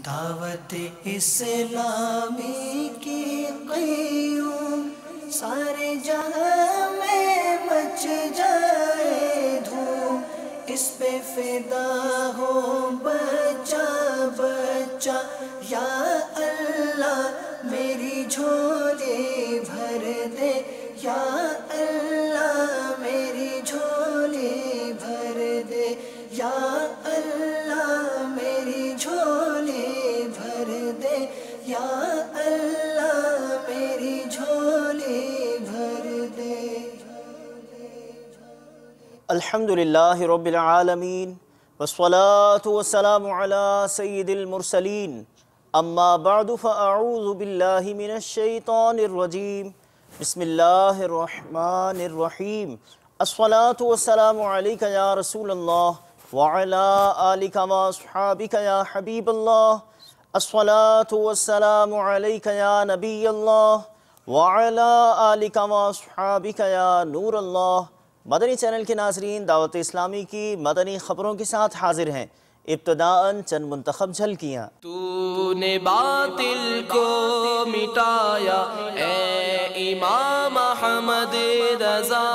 دعوت اسلامی کی قیوم سارے جہاں میں مچ جائے دھوم، اس پہ فدا ہو بچہ بچہ، یا اللہ میری جھولی بھر دے، یا اللہ میری جھولی بھر دے، یا اللہ میری جھولی بھر دے، یا اللہ میری جھولی بھر دے۔ الحمدللہ رب العالمین والصلاة والسلام علی سید المرسلین، اما بعد فاعوذ باللہ من الشیطان الرجیم، بسم اللہ الرحمن الرحیم۔ الصلاة والسلام علیک یا رسول اللہ وعلی آلک واصحابک یا حبیب اللہ، الصلاة والسلام علیک یا نبی اللہ وعلی آلک واصحابک یا نور اللہ۔ مدنی چینل کے ناظرین، دعوت اسلامی کی مدنی خبروں کے ساتھ حاضر ہیں۔ ابتداءً چند منتخب جھلکیاں۔ تو نے باطل کو مٹایا اے امام احمد رضا،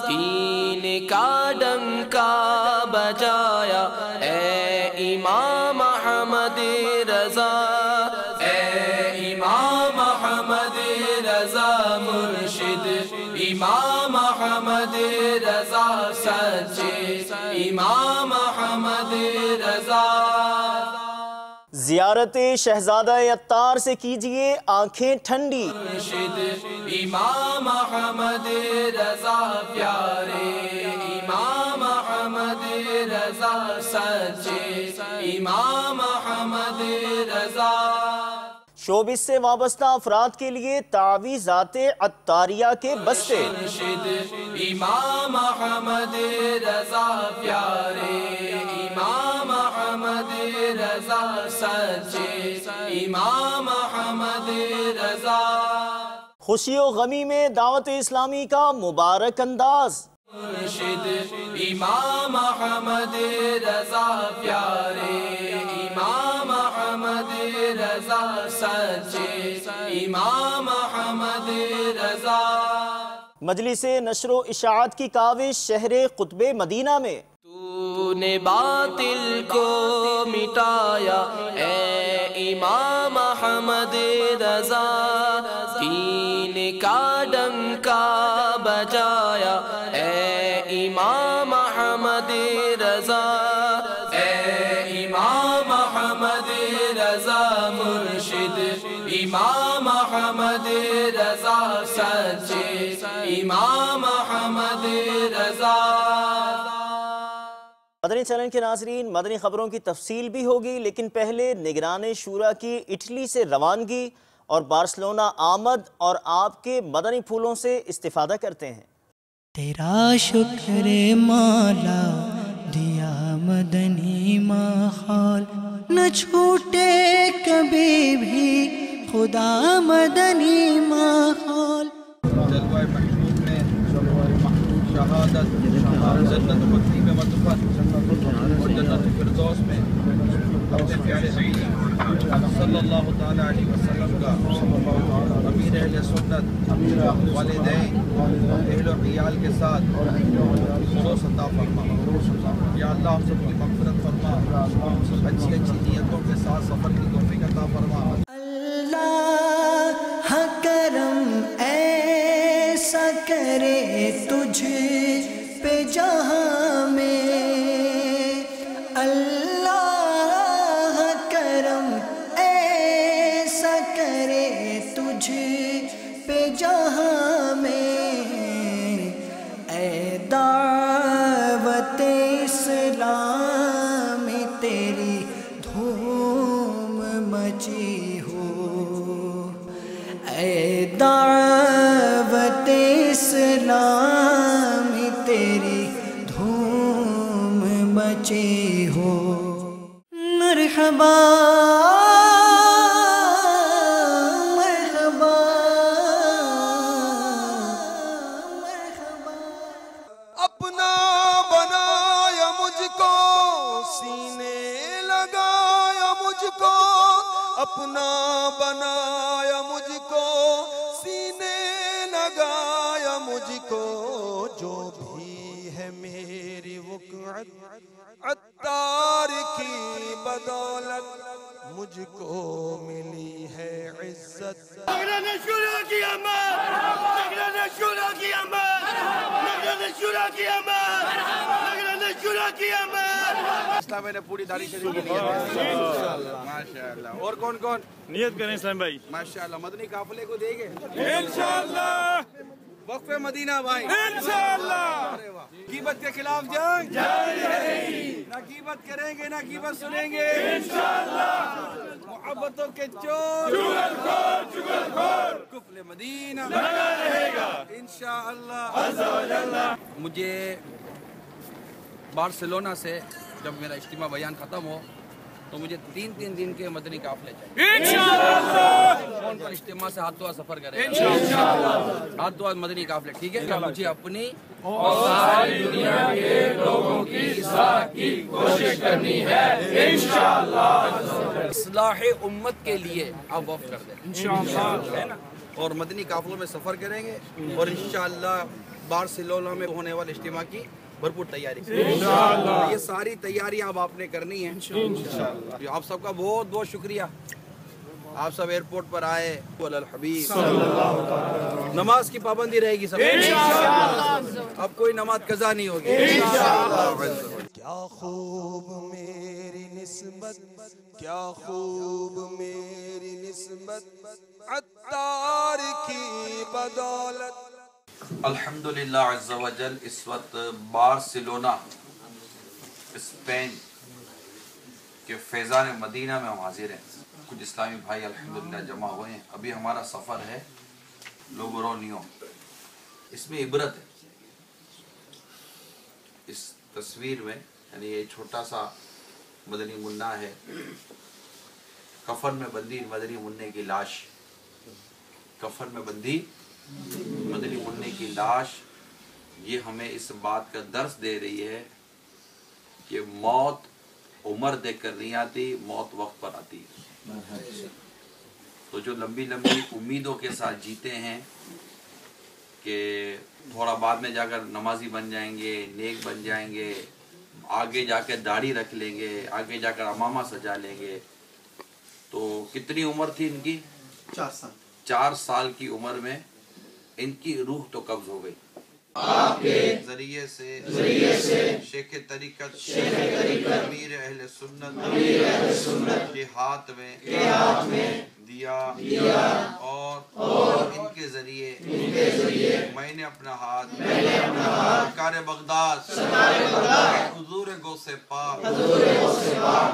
دین کا ڈنکا بجایا اے امام احمد رضا، اے امام احمد رضا مرشد، امام احمد رضا سچے، امام احمد رضا۔ زیارت شہزادہ عطار سے کیجئے آنکھیں ٹھنڈی، مرشد امام احمد رضا پیارے، امام احمد رضا سچے، امام احمد رضا۔ شوبز سے وابستہ افراد کے لیے تعویذات عطاریہ کے بستے، مرشد امام احمد رضا پیارے، امام احمد رضا سچے، امام احمد رضا۔ خوشی و غمی میں دعوت اسلامی کا مبارک انداز، مرشد امام احمد رضا پیارے، امام احمد رضا سچے، امام احمد رضا۔ مجلس نشر و اشاعت کی کاوش شہر قطب مدینہ میں، تو نے باطل کو مٹایا اے امام احمد رضا، دین کا ڈنکا بجایا اے امام احمد رضا، اے امام احمد رضا مرشد، امام احمد رضا سچے، امام احمد رضا۔ مدنی چینل کے ناظرین، مدنی خبروں کی تفصیل بھی ہوگی، لیکن پہلے نگران شورا کی اٹلی سے روانگی اور بارسلونا آمد اور آپ کے مدنی پھولوں سے استفادہ کرتے ہیں۔ تیرا شکر مولا دیا مدنی ماحول، نہ چھوٹے کبھی بھی خدا مدنی ماحول۔ جلوہ محبوب میں شہادت، جنت بکری میں مدفت اور جنت فردوس میں اپنے پیارے حبیب صلی اللہ تعالیٰ علیہ وسلم کا امیر اہل سنت، والدین، اہل و عیال کے ساتھ خصوص عطا فرما۔ یا اللہ ہم سب کی مغفرت فرما، اچھی اچھی نیتوں کے ساتھ سفر کی توفیق عطا فرما۔ اللہ کرم ایسا کرے تجھ پہ جہاں میں، اللہ کرم ایسا کرے تجھ پہ جہاں میں، اے دعوت اسلام تیری دھوم مچی ہو، اے دعوت اسلام تیری دھوم مچی ہو۔ مرحبا مرحبا مرحبا۔ اپنا بنایا مجھ کو، سینے لگایا مجھ کو، اپنا بنایا مجھ کو، سینے لگایا مجھ کو، جو بھی ہے میری وقعت عطار کی بدولت مجھ کو ملی ہے عزت۔ نگران شورا کی امان، نگران شورا کی امان، نگران شورا کی امان، نگران شورا کی امان۔ اسلام نے پوری داڑھی شریف کی انشاءاللہ، ماشاءاللہ۔ اور کون کون نیت کریں اسلام بھائی؟ ماشاءاللہ مدنی قافلے کو دیں گے انشاءاللہ، وقف مدینہ بھائی انشاءاللہ۔ غیبت کے خلاف جنگ جاری رہے گی، نہ غیبت کریں گے نہ غیبت سنیں گے انشاءاللہ۔ محبتوں کے چور چغل خور قفل مدینہ لگا رہے گا انشاءاللہ عز و جل۔ مجھے بارسلونا سے جب میرا اجتماع بیان ختم ہو تو مجھے 3 دن کے مدنی قافلے چاہیے انشاءاللہ۔ کون کون اجتماع سے ہاتھ دعا سفر کرے انشاءاللہ، ہاتھ دعا مدنی قافلے، ٹھیک ہے؟ مجھے اپنی اور ساری دنیا کے لوگوں کی اصلاح کی کوشش کرنی ہے انشاءاللہ۔ اصلاح امت کے لیے آپ وقف کر دیں انشاءاللہ، ہے نا؟ اور مدنی قافلوں میں سفر کریں گے اور انشاءاللہ بارسلونا میں ہونے والے اجتماع کی بھرپور تیاری انشاءاللہ۔ یہ ساری تیاریاں اب آپ نے کرنی ہیں انشاءاللہ۔ آپ سب کا بہت بہت شکریہ، آپ سب ایئرپورٹ پر آئے، علی الحبیب نماز کی پابندی رہے گی سب انشاءاللہ، اب کوئی نماز قضا نہیں ہوگی انشاءاللہ۔ کیا خوب میری نسبت، کیا خوب میری نسبت عطار کی بدولت۔ الحمدللہ عز و جل اس وقت بارسلونا اسپین کے فیضان مدینہ میں ہم حاضر ہیں۔ کچھ اسلامی بھائی الحمدللہ جمع ہوئے ہیں۔ ابھی ہمارا سفر ہے لوگرونیو، اس میں عبرت ہے۔ اس تصویر میں یعنی یہ چھوٹا سا مدنی منا ہے، کفن میں بندی مدنی منع کی لاش، کفن میں بندی مدنی منع کی لاش، یہ ہمیں اس بات کا درس دے رہی ہے کہ موت عمر دیکھ کر نہیں آتی، موت وقت پر آتی ہے۔ تو جو لمبی لمبی امیدوں کے ساتھ جیتے ہیں کہ تھوڑا بعد میں جا کر نمازی بن جائیں گے، نیک بن جائیں گے، آگے جا کے داڑھی رکھ لیں گے، آگے جا کر عمامہ سجا لیں گے، تو کتنی عمر تھی ان کی؟ 4 سال کی عمر میں ان کی روح تو قبض ہو گئی۔ آپ کے ذریعے سے شیخ طریقت امیر اہل سنت کے ہاتھ میں دیا، اور ان کے ذریعے میں نے اپنا ہاتھ سرکار بغداد حضور غوث پاک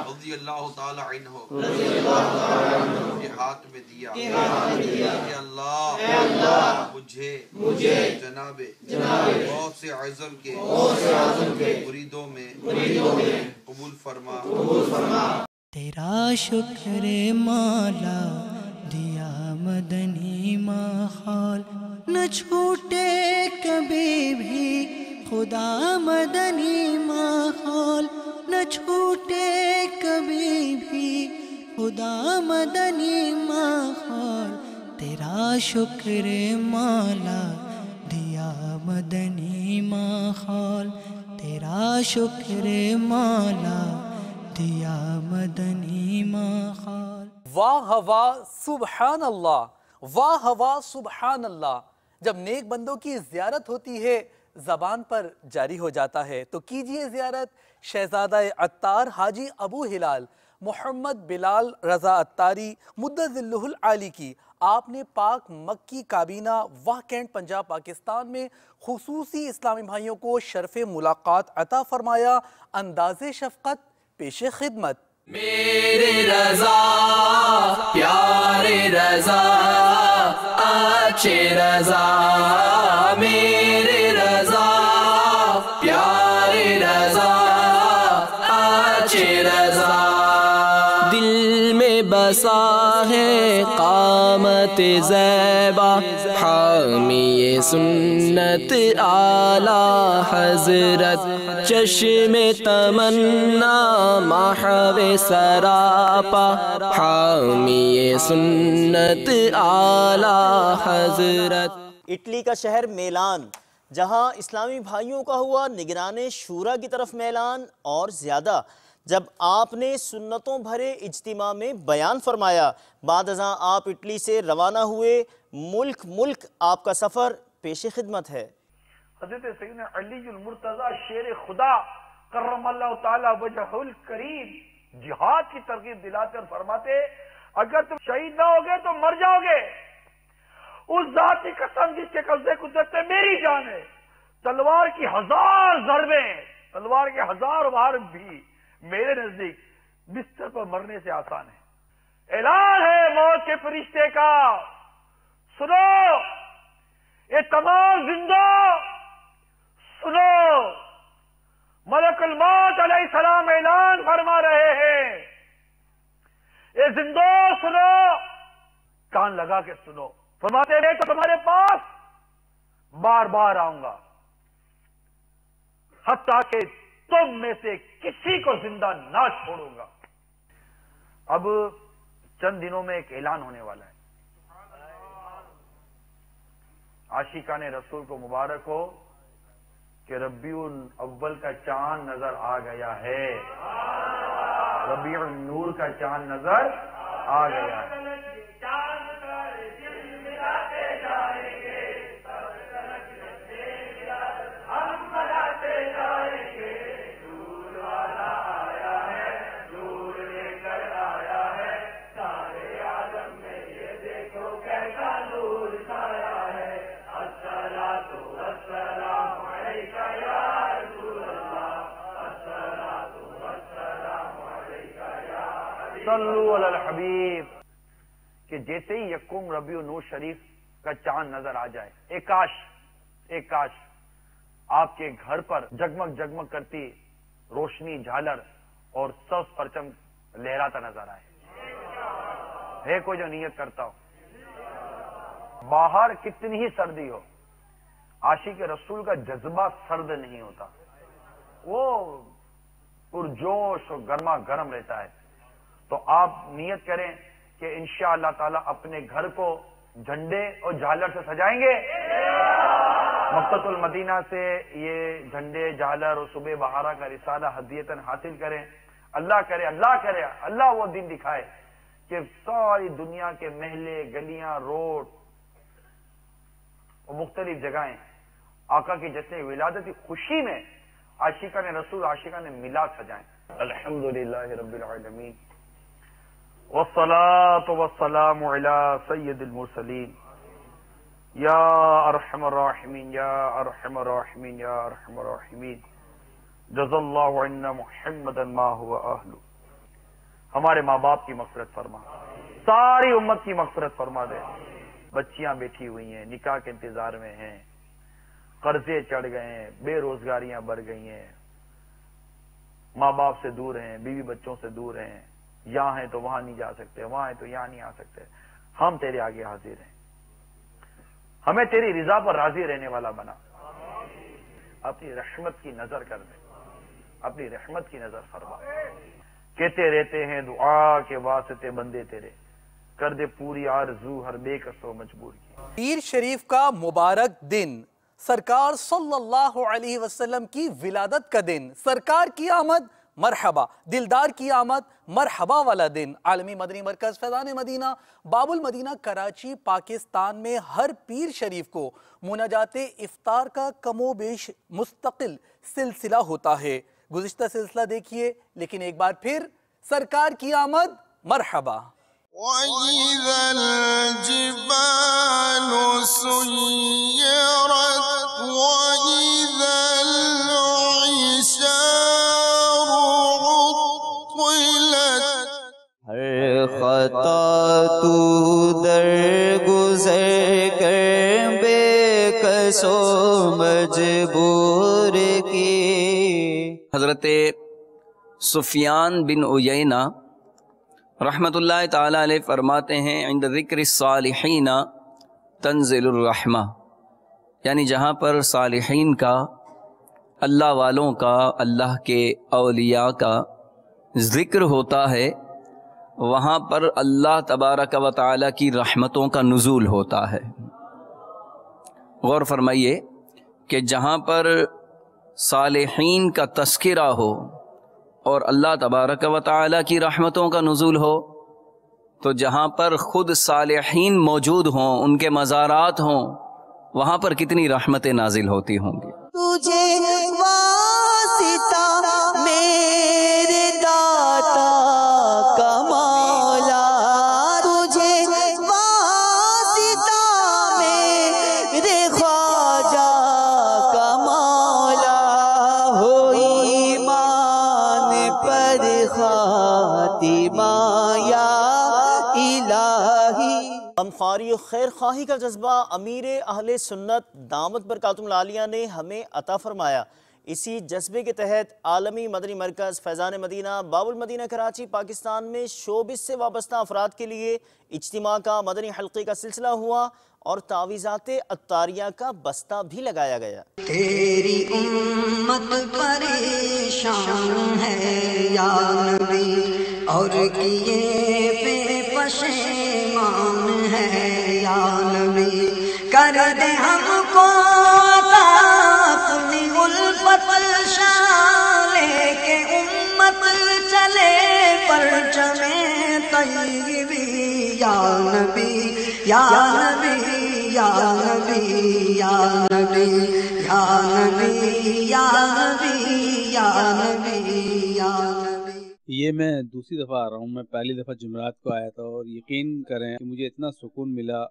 رضی اللہ تعالی عنہ کے ہاتھ میں دیا کہ اللہ مجھے جناب بہت سے اعظم کے مریدوں میں قبول فرما۔ تیرا شکر مولا دیا مدنی ماحول، نہ چھوٹے کبھی بھی خدا مدنی ماحول، نہ چھوٹے کبھی بھی خدا مدنی ماحول۔ تیرا شکر مولا دیا مدنی ماحول، تیرا شکر مولا دیا مدنی ماحول۔ واہ واہ سبحان اللہ، واہ واہ سبحان اللہ۔ جب نیک بندوں کی زیارت ہوتی ہے زبان پر جاری ہو جاتا ہے، تو کیجئے زیارت شہزادہ عطار حاجی ابو ہلال محمد بلال رضا عطاری مدّ ظلہ العالی کی۔ آپ نے پاک مکی کابینہ واہ کینٹ پنجاب پاکستان میں خصوصی اسلامی بھائیوں کو شرف ملاقات عطا فرمایا۔ انداز شفقت پیش خدمت۔ میرے رضا پیارے رضا اچھے رضا، میرے رضا پیارے رضا اچھے رضا، دل میں بسا ہے قامت زیبا حامی سنت اعلی حضرت چشم تمنا محو سراپا حامی سنت اعلی حضرت۔ اٹلی کا شہر میلان، جہاں اسلامی بھائیوں کا ہوا نگران شورا کی طرف میلان، اور زیادہ جب آپ نے سنتوں بھرے اجتماع میں بیان فرمایا۔ بعد ازاں آپ اٹلی سے روانہ ہوئے، ملک آپ کا سفر پیش خدمت ہے۔ حضرت سیدنا علی المرتضی شیر خدا کرم اللہ تعالی وجہ الکریم جہاد کی ترغیب دلاتے اور فرماتے اگر تم شہید نہ ہوگے تو مر جاؤ گے، اس ذات کی قسم جس کے قبضے قدرت میں میری جان ہے، تلوار کی 1000 ضربیں، تلوار کے 1000 وار بھی میرے نزدیک بستر پر مرنے سے آسان ہے۔ اعلان ہے موت کے فرشتے کا، سنو یہ تمام زندہ، سنو ملک الموت علیہ السلام اعلان فرما رہے ہیں، یہ زندو سنو، کان لگا کے سنو، فرماتے ہیں تو تمہارے پاس بار بار آؤں گا حتیٰ کہ تم میں سے کسی کو زندہ نہ چھوڑوں گا۔ اب چند دنوں میں ایک اعلان ہونے والا ہے، عاشقان رسول کو مبارک ہو کہ ربیع الاول کا چاند نظر آ گیا ہے، ربیع النور کا چاند نظر آ گیا ہے۔ صلو علی الحبیب، کہ جیسے ہی یکم ربیع النور شریف کا چاند نظر آ جائے، ایک کاش آپ کے گھر پر جگمگ جگمگ کرتی روشنی جھالر اور سبز پرچم لہراتا نظر آئے۔ ہے کوئی جو نیت کرتا ہو؟ باہر کتنی ہی سردی ہو، عاشق رسول کا جذبہ سرد نہیں ہوتا، وہ پرجوش اور گرما گرم رہتا ہے۔ تو آپ نیت کریں کہ انشاءاللہ تعالی اپنے گھر کو جھنڈے اور جھالر سے سجائیں گے، مکۃ المدینہ سے یہ جھنڈے جھالر اور صبح بہارا کا رسالہ ہدیتاً حاصل کریں۔ اللہ کرے اللہ وہ دن دکھائے کہ ساری دنیا کے محلے، گلیاں، روڈ اور مختلف جگہیں آقا کی جشن ولادت کی خوشی میں عاشقان رسول، عاشقان میلاد سجائیں۔ الحمدللہ رب العالمین والصلاة والسلام علی سید المرسلین یا ارحم الراحمین یا ارحم الراحمین یا ارحم الراحمین جزا اللہ عنا محمدا ما هو اہلہ۔ ہمارے ماں باپ کی مغفرت فرما، ساری امت کی مغفرت فرما دے۔ بچیاں بیٹھی ہوئی ہیں، نکاح کے انتظار میں ہیں، قرضے چڑھ گئے ہیں، بے روزگاریاں بڑھ گئی ہیں، ماں باپ سے دور ہیں، بیوی بچوں سے دور ہیں، یہاں ہیں تو وہاں نہیں جا سکتے، وہاں ہیں تو یہاں نہیں آ سکتے۔ ہم تیرے آگے حاضر ہیں، ہمیں تیری رضا پر راضی رہنے والا بنا، اپنی رحمت کی نظر کر دے، اپنی رحمت کی نظر فرما۔ کہتے رہتے ہیں دعا کے واسطے بندے تیرے، کر دے پوری آرزو ہر بے کس و مجبور کی۔ پیر شریف کا مبارک دن، سرکار صلی اللہ علیہ وسلم کی ولادت کا دن، سرکار کی آمد مرحبا، دلدار کی آمد مرحبا والا دن۔ عالمی مدنی مرکز فیضان مدینہ باب المدینہ کراچی پاکستان میں ہر پیر شریف کو مناجات افطار کا کم و بیش مستقل سلسلہ ہوتا ہے۔ گزشتہ سلسلہ دیکھیے، لیکن ایک بار پھر سرکار کی آمد مرحبا۔ وَإِذَا الْجِبَالُ سُيِّرَتْ وَإِذَا الْعِشَارُ عُطِّلَتْ۔ ہر خطا تو در گزر کر بے کس و مجبور کی۔ حضرت سفیان بن عیینہ رحمۃ اللہ تعالی علیہ فرماتے ہیں عند ذکر الصالحین تنزل الرحمہ، یعنی جہاں پر صالحین کا، اللہ والوں کا، اللہ کے اولیاء کا ذکر ہوتا ہے، وہاں پر اللہ تبارک و تعالی کی رحمتوں کا نزول ہوتا ہے۔ غور فرمائیے کہ جہاں پر صالحین کا تذکرہ ہو اور اللہ تبارک و تعالی کی رحمتوں کا نزول ہو، تو جہاں پر خود صالحین موجود ہوں، ان کے مزارات ہوں، وہاں پر کتنی رحمتیں نازل ہوتی ہوں گی۔ تجھے واسطہ میرے داتا کا مولا، تجھے واسطہ میرے خواجہ کا مولا، ہو ایمان پر خاتمہ یا الہی۔ غمخواری و خیر خواہی کا جذبہ امیر اہل سنت دامت برکاتہم العالیہ نے ہمیں عطا فرمایا۔ اسی جذبے کے تحت عالمی مدنی مرکز فیضان مدینہ باب المدینہ کراچی پاکستان میں شوبز سے وابستہ افراد کے لیے اجتماع کا مدنی حلقے کا سلسلہ ہوا اور تعویذات عطاریہ کا بستہ بھی لگایا گیا۔ تیری امت پریشان ہے یا نبی، اور کیے پہ پشیمان ہے یا نبی، کر دے ہم کو عطا اپنی الفت لے کے امت چلے پرچم طیبی یا نبی یا نبی یا نبی یا نبی یا نبی یا نبی یا نبی یا نبی۔ یہ میں دوسری دفعہ آ رہا ہوں، میں پہلی دفعہ جمعرات کو آیا تھا، اور یقین کریں کہ مجھے اتنا سکون ملا۔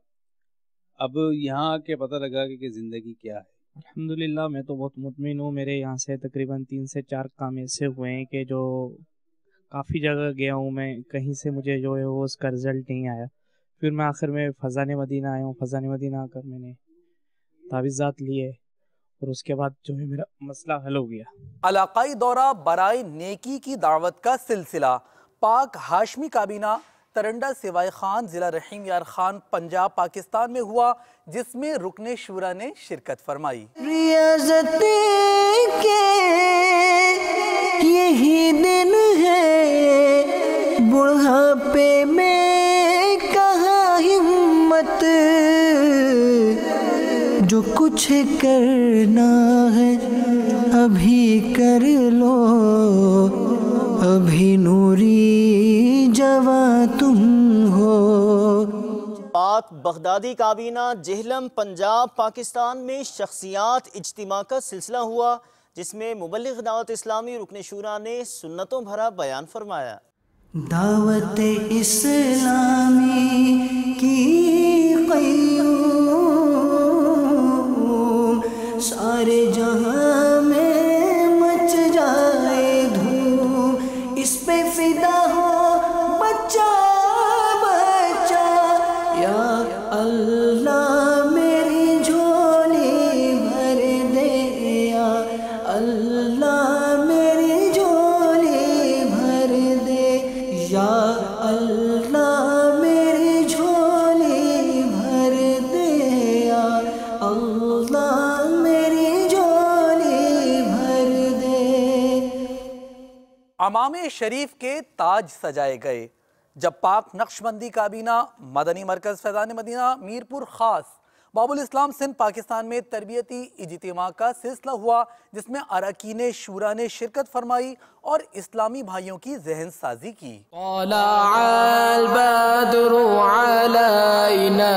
اب یہاں آ کے پتہ لگا کہ زندگی کیا ہے۔ الحمدللہ میں تو بہت مطمئن ہوں۔ میرے یہاں سے تقریباً 3 سے 4 کام ایسے ہوئے ہیں کہ جو کافی جگہ گیا ہوں میں، کہیں سے مجھے جو ہے وہ اس کا رزلٹ نہیں آیا۔ پھر میں آخر میں فیضان مدینہ آیا ہوں۔ فیضان مدینہ آ کر میں نے تعویذات لیے اور اس کے بعد جو ہے میرا مسئلہ حل ہو گیا۔ علاقائی دورہ برائے نیکی کی دعوت کا سلسلہ پاک ہاشمی کابینہ ترنڈا سوائے خان ضلع رحیم یار خان پنجاب پاکستان میں ہوا، جس میں رکن شورا نے شرکت فرمائی۔ ریاضت کے یہی دن ہے، بڑھاپے میں کہاں ہمت، جو کچھ کرنا ہے ابھی کر لو، ابھی نوری جواں تم ہو۔ پاک بغدادی کابینہ جہلم پنجاب پاکستان میں شخصیات اجتماع کا سلسلہ ہوا، جس میں مبلغ دعوت اسلامی رکن شورا نے سنتوں بھرا بیان فرمایا۔ دعوت اسلامی کی قیوم سارے جہاں میں مچ جائے دھوم، اس پہ فدا ہو بچہ بچہ، یا اللہ میری جھولی بھر دے، یا اللہ میری جھولی بھر دے، یا اللہ میری جھولی بھر دے، یا اللہ میری جھولی بھر دے۔ امام شریف کے تاج سجائے گئے جب پاک نقش بندی کابینہ مدنی مرکز فیضان مدینہ میرپور خاص باب الاسلام سندھ پاکستان میں تربیتی اجتماع کا سلسلہ ہوا، جس میں اراکین شورا نے شرکت فرمائی اور اسلامی بھائیوں کی ذہن سازی کی۔ طلع البدر علينا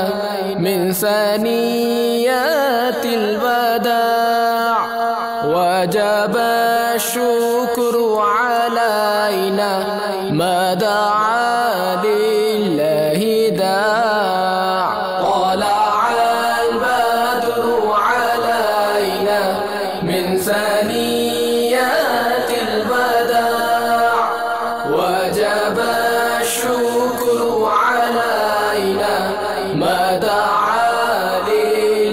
من ثنيات الوداع وجب الشكر علينا ما دعا لله داع طلع البدر علينا من ثنيات الوداع وجب الشكر علينا ما دعا لله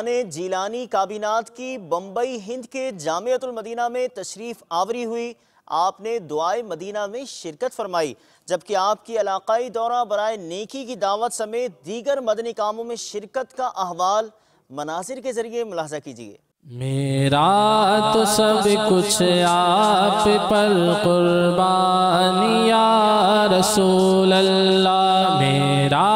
نگران جیلانی کابینات کی بمبئی ہند کے جامعۃ المدینہ میں تشریف آوری ہوئی۔ آپ نے دعائے مدینہ میں شرکت فرمائی، جبکہ آپ کی علاقائی دورہ برائے نیکی کی دعوت سمیت دیگر مدنی کاموں میں شرکت کا احوال مناظر کے ذریعے ملاحظہ کیجیے۔ میرا تو سب کچھ آپ پر قربان یا رسول اللہ، میرا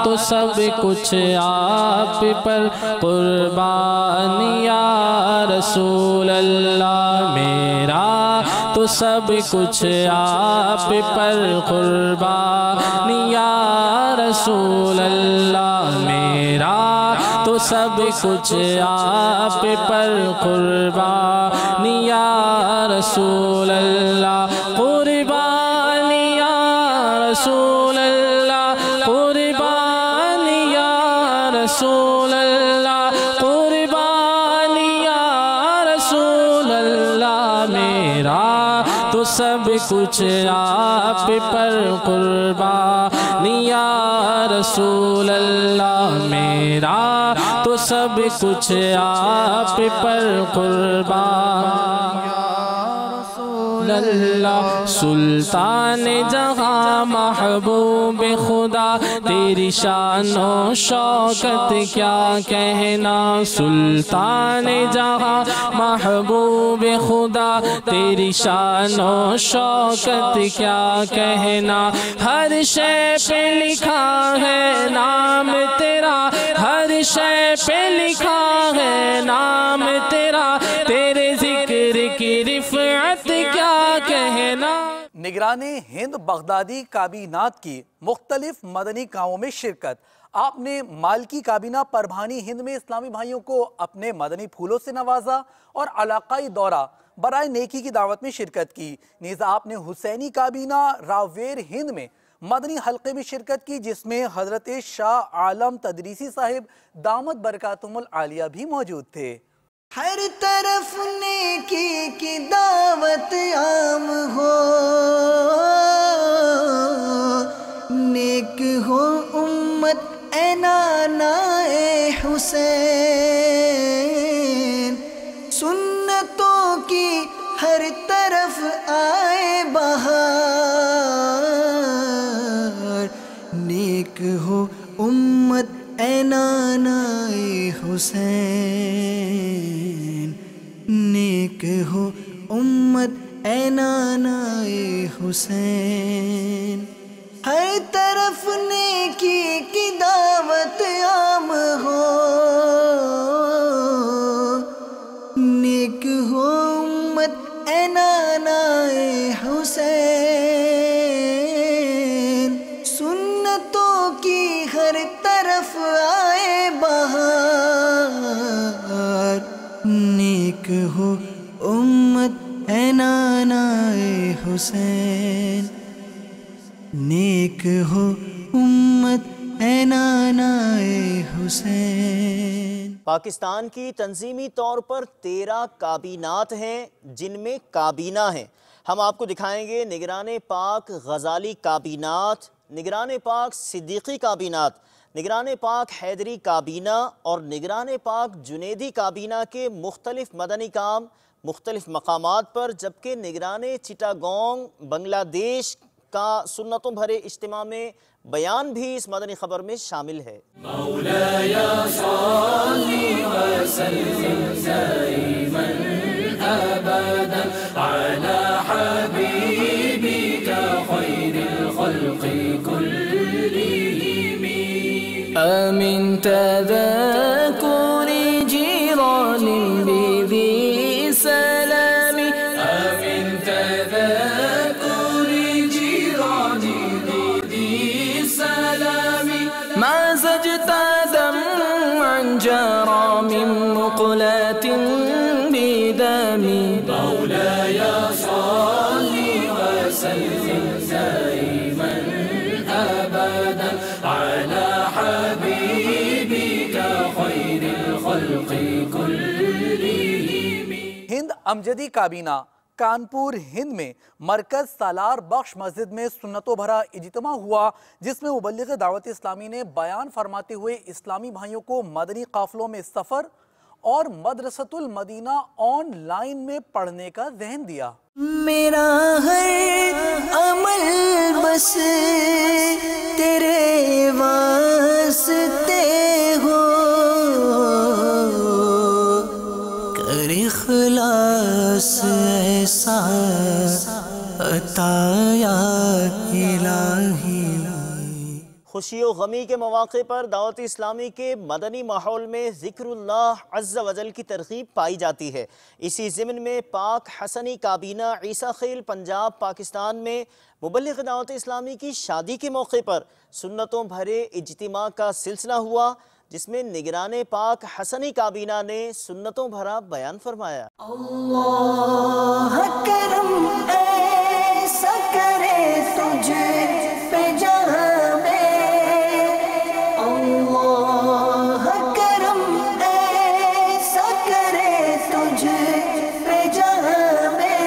تو سب کچھ آپ پر قربان یا رسول اللہ، میرا تو سب کچھ آپ پر قربان یا رسول اللہ، میرا تو سب کچھ آپ پر قربان یا رسول اللہ، قربان یا رسول اللہ، قربان یا رسول اللہ، قربان یا رسول اللہ، میرا تو سب کچھ آپ پر قربان یا رسول اللہ، میرا تو سب کچھ آپ پر قربان اللہ۔ سلطان جہاں محبوب خدا، تیری شان و شوکت کیا کہنا، سلطان جہاں محبوب خدا، تیری شان و شوکت کیا کہنا، ہر شے پہ لکھا ہے نام تیرا، ہر شے پہ لکھا ہے نام تیرا، تیرے ذکر کی رفعت کیا کہنا۔ نگران ہند بغدادی کابینات کی مختلف مدنی کاموں میں شرکت۔ آپ نے مالکی کابینہ پربھانی ہند میں اسلامی بھائیوں کو اپنے مدنی پھولوں سے نوازا اور علاقائی دورہ برائے نیکی کی دعوت میں شرکت کی۔ نیز آپ نے حسینی کابینہ راویر ہند میں مدنی حلقے میں شرکت کی، جس میں حضرت شاہ عالم تدریسی صاحب دامت برکاتہم العالیہ بھی موجود تھے۔ ہر طرف نیکی کی دعوت عام ہو، نیک ہو امت اے نانا اے حسین، سنتوں کی ہر طرف آئے بہار، نیک ہو امت اے نانا اے حسین، نیک ہو امت اے نانا اے حسین، ہر طرف نیکی کی دعوت عام ہو، نیک ہو امت اے نانا اے حسین، سنتوں کی ہر طرف آئے بہار، نیک ہو امت اے نانا اے حسین، نیک ہو امت اے نانا اے حسین۔ پاکستان کی تنظیمی طور پر 13 کابینات ہیں، جن میں کابینہ ہیں۔ ہم آپ کو دکھائیں گے نگران پاک غزالی کابینات، نگران پاک صدیقی کابینات، نگران پاک حیدری کابینہ اور نگران پاک جنیدی کابینہ کے مختلف مدنی کام مختلف مقامات پر، جبکہ نگران چٹاگونگ بنگلہ دیش کا سنتوں بھرے اجتماع میں بیان بھی اس مدنی خبر میں شامل ہے۔ مولاي صل وسلم دائما ابدا على حبيبك خير الخلق كلهم، من تذكر جيران بذي سلام، من تذكر جيران بذي سلام، ما زجت دمعا جرى من مقلة بدم، مولاي صل وسلم دائما ابدا على حبيبك خير الخلق كلهم۔ ہند امجدی کابینہ کانپور ہند میں مرکز سالار بخش مسجد میں سنتوں بھرا اجتماع ہوا، جس میں مبلغ دعوت اسلامی نے بیان فرماتے ہوئے اسلامی بھائیوں کو مدنی قافلوں میں سفر اور مدرسۃ المدینہ آن لائن میں پڑھنے کا ذہن دیا۔ میرا ہر عمل بس تیرے واسطے ہو، کر اخلاص ایسا عطا یا الہی۔ خوشی و غمی کے مواقع پر دعوت اسلامی کے مدنی ماحول میں ذکر اللہ عز و جل کی ترغیب پائی جاتی ہے۔ اسی ضمن میں پاک حسنی کابینہ عیسیٰ خیل پنجاب پاکستان میں مبلغ دعوت اسلامی کی شادی کے موقع پر سنتوں بھرے اجتماع کا سلسلہ ہوا، جس میں نگران پاک حسنی کابینہ نے سنتوں بھرا بیان فرمایا۔ اللہ کرم ایسا کرے تجھ پہ جہاں میں، اللہ کرم ایسا کرے تجھ پہ جہاں میں،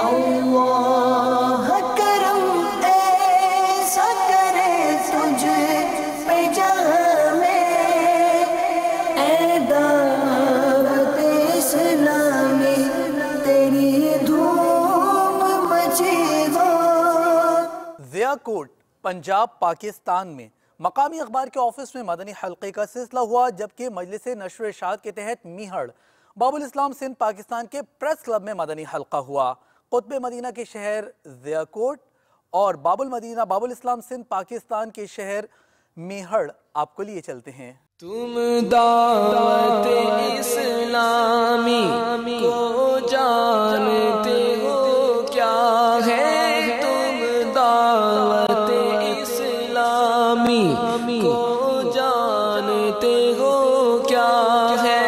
اللہ کرم ایسا کرے تجھ پہ جہاں میں، اے دعوت اسلامی تیری دھوم مچی ہو۔ ضیاء کوٹ پنجاب پاکستان میں مقامی اخبار کے آفس میں مدنی حلقے کا سلسلہ ہوا، جبکہ مجلس نشر و اشاعت کے تحت میہڑ باب الاسلام سندھ پاکستان کے پریس کلب میں مدنی حلقہ ہوا۔ قطب مدینہ کے شہر ضیاء کوٹ اور باب الاسلام سندھ پاکستان کے شہر میہڑ آپ کو لیے چلتے ہیں۔ تم دعوت اسلامی کو جانتے ہو کیا ہے، تم دعوت اسلامی کو جانتے ہو کیا ہے،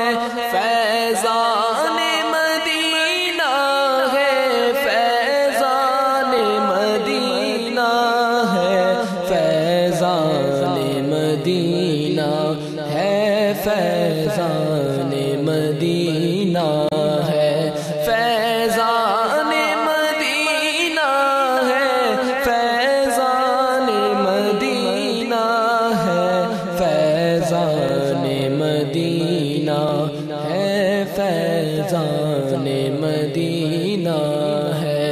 فیضان مدینہ ہے، فیضان مدینہ ہے، فیضان مدینہ ہے، فیضان مدینہ ہے، فیضان مدینہ ہے، فیضان مدینہ ہے، فیضان مدینہ ہے، فیضان مدینہ ہے۔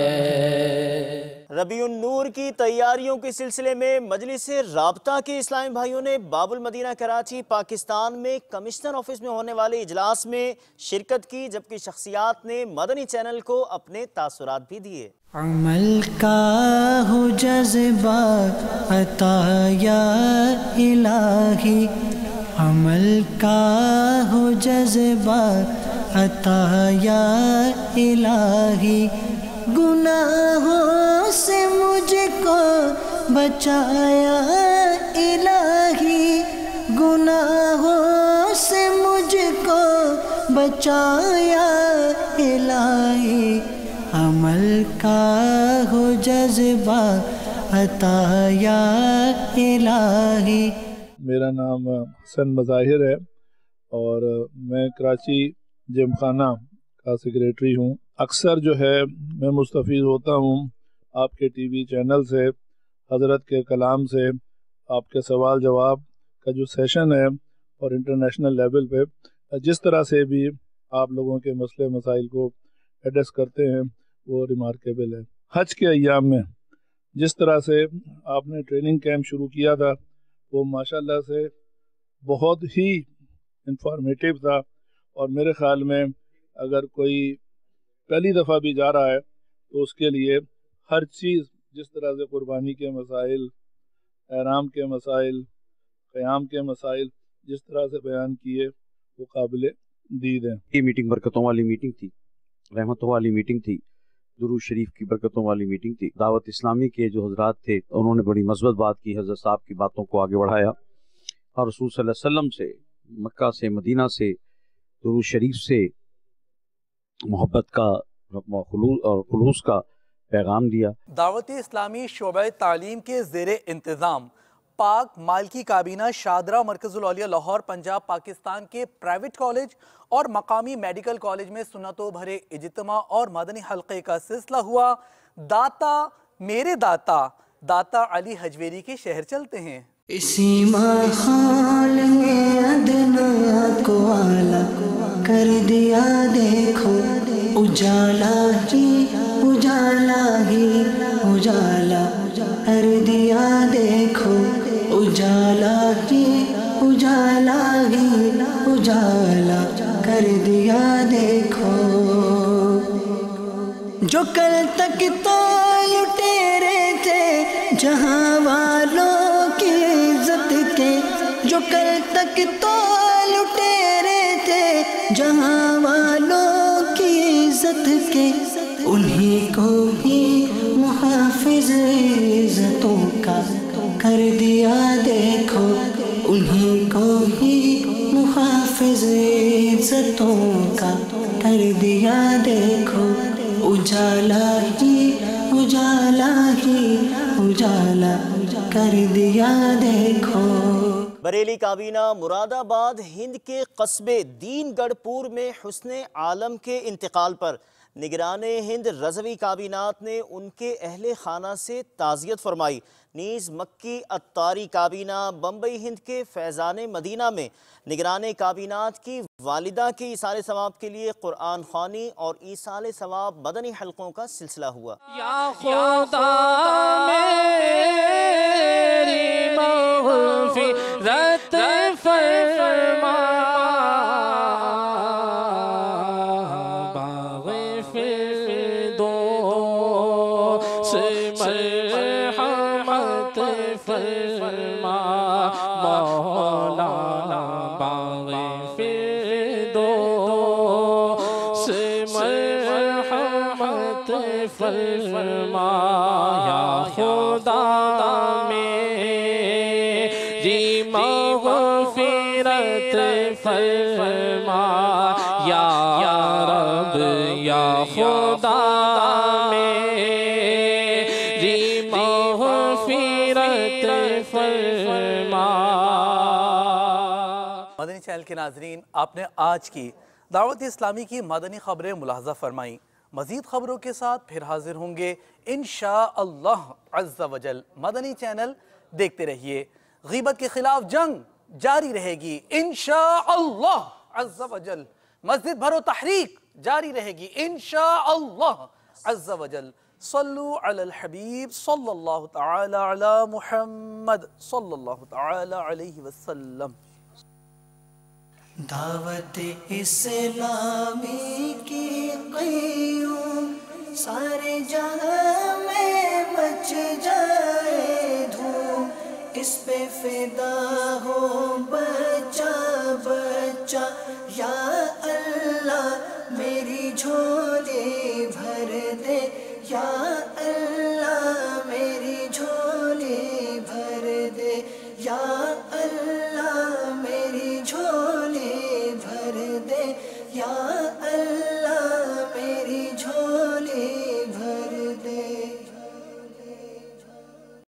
ربیع النور کی تیاریوں کے سلسلے میں مجلس رابطہ کے اسلامی بھائیوں نے باب المدینہ کراچی پاکستان میں کمشنر آفس میں ہونے والے اجلاس میں شرکت کی، جبکہ شخصیات نے مدنی چینل کو اپنے تاثرات بھی دیے۔ عمل کا ہو جذبہ عطا یا الہی، عمل کا ہو جذبہ عطا یا الہی، گناہوں سے مجھ کو بچایا الہی، گناہوں سے مجھ کو بچایا الہی، عمل کا ہو جذبہ عطا یا الہی۔ میرا نام حسن مظاہر ہے اور میں کراچی جم خانہ کا سیکریٹری ہوں۔ اکثر جو ہے میں مستفید ہوتا ہوں آپ کے ٹی وی چینل سے، حضرت کے کلام سے، آپ کے سوال جواب کا جو سیشن ہے اور انٹرنیشنل لیول پہ جس طرح سے بھی آپ لوگوں کے مسئلے مسائل کو ایڈریس کرتے ہیں وہ ریمارکیبل ہے۔ حج کے ایام میں جس طرح سے آپ نے ٹریننگ کیمپ شروع کیا تھا وہ ماشاءاللہ سے بہت ہی انفارمیٹیو تھا، اور میرے خیال میں اگر کوئی پہلی دفعہ بھی جا رہا ہے تو اس کے لیے ہر چیز جس طرح سے قربانی کے مسائل، احرام کے مسائل، قیام کے مسائل جس طرح سے بیان کیے وہ قابل دید ہیں۔ یہ میٹنگ برکتوں والی میٹنگ تھی، رحمتوں والی میٹنگ تھی، درود شریف کی برکتوں والی میٹنگ تھی۔ دعوت اسلامی کے جو حضرات تھے انہوں نے بڑی مثبت بات کی، حضرت صاحب کی باتوں کو آگے بڑھایا اور رسول صلی اللہ علیہ وسلم سے، مکہ سے، مدینہ سے، درود شریف سے محبت کا اور خلوص کا پیغام دیا۔ دعوت اسلامی شعبہ تعلیم کے زیر انتظام پاک مالکی کابینہ شادرہ مرکز العلیہ لاہور پنجاب پاکستان کے پرائیویٹ کالج اور مقامی میڈیکل کالج میں سنتوں بھرے اجتماع اور مدنی حلقے کا سلسلہ ہوا۔ داتا میرے داتا داتا علی حجویری کے شہر چلتے ہیں۔ اسی ماحول میں ادنا کو اعلیٰ کر دیا دیکھو، اجالا ہی اجالا ہی اجالا کر دیا دیکھو، اجالا ہی اجالا ہی اجالا کر دیا دیکھو۔ جو کل تک تو لٹیرے تھے جہاں والوں کی عزت کے، جو کل تک تو لٹیرے تھے جہاں والوں کی عزت کے، انہی کو ہی محافظ عزتوں کا کر دیا دیکھو، انہی کو ہی محافظ عزتوں کا کر دیا دیکھو، اجالا ہی اجالا ہی اجالا کر دیا دیکھو۔ بریلی کابینہ مراد آباد ہند کے قصبے دین گڑھ پور میں حسن عالم کے انتقال پر نگران ہند رضوی کابینات نے ان کے اہل خانہ سے تعزیت فرمائی۔ نیز مکی اتاری کابینہ بمبئی ہند کے فیضان مدینہ میں نگران کابینات کی والدہ کے ایصال ثواب کے لیے قرآن خوانی اور ایصال ثواب مدنی حلقوں کا سلسلہ ہوا۔ یا خدا میری مغفرت فرما، باغ فردوس مرحمت فرما، مولانا باغ فردوس مرحمت فرما، یا خدا میری مغفرت فرما، یا رب یا خدا میری مغفرت فرما۔ مدنی چینل کے ناظرین، آپ نے آج کی دعوت اسلامی کی مدنی خبریں ملاحظہ فرمائیں۔ مزید خبروں کے ساتھ پھر حاضر ہوں گے انشاءاللہ عز و جل۔ مدنی چینل دیکھتے رہیے۔ غیبت کے خلاف جنگ جاری رہے گی انشاءاللہ عز و جل۔ مسجد بھرو تحریک جاری رہے گی انشاءاللہ عز و جل۔ صلو علی الحبیب صلی اللہ تعالی علی محمد صلی اللہ تعالی علیہ وسلم۔ دعوت اسلامی کی قیوم سارے جہاں میں مچ جائے دھوم، اس پہ فدا ہو بچہ بچہ، یا اللہ میری جھولی بھر دے یا